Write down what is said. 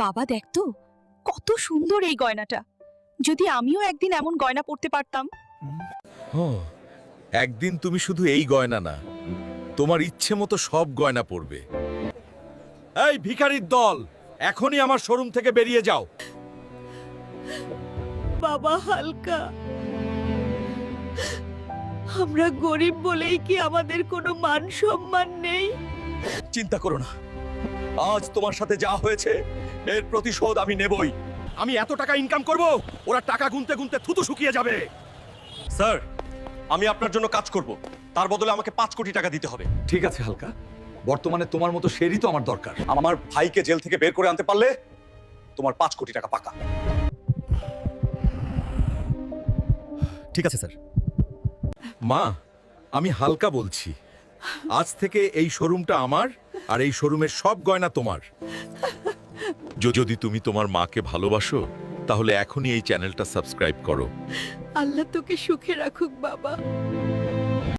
বাবা দেখ তো, কত সুন্দর এই গয়নাটা। যদি আমিও একদিন এমন গয়না পরতে পারতাম। একদিন তুমি শুধু এই গয়না না, তোমার ইচ্ছে মতো সব গয়না পরবে। এই ভিখারির দল, এখনই আমার শোরুম থেকে বেরিয়ে যাও। বাবা হালকা, আমরা গরিব বলেই কি আমাদের কোনো মান সম্মান নেই? চিন্তা করো না, আজ তোমার সাথে যা হয়েছে এর প্রতিশোধ আমি নেবই। আমি এত টাকা ইনকাম করব, ওরা টাকা গুনতে গুনতে থুতু শুকিয়ে যাবে। স্যার, আমি আপনার জন্য কাজ করব, তার বদলে আমাকে 5 কোটি টাকা দিতে হবে। ঠিক আছে হালকা, বর্তমানে তোমার মতো শেরই তো আমার দরকার। আমার ভাইকে জেল থেকে বের করে আনতে পারলে তোমার 5 কোটি টাকা পাকা। ঠিক আছে স্যার। মা, আমি হালকা বলছি, আজ থেকে এই শোরুমটা আমার, আর এই শোরুমের সব গয়না তোমার। যদি তুমি তোমার মাকে ভালোবাসো, তাহলে এখনই এই চ্যানেলটা সাবস্ক্রাইব করো। আল্লাহ তোকে সুখে রাখুক বাবা।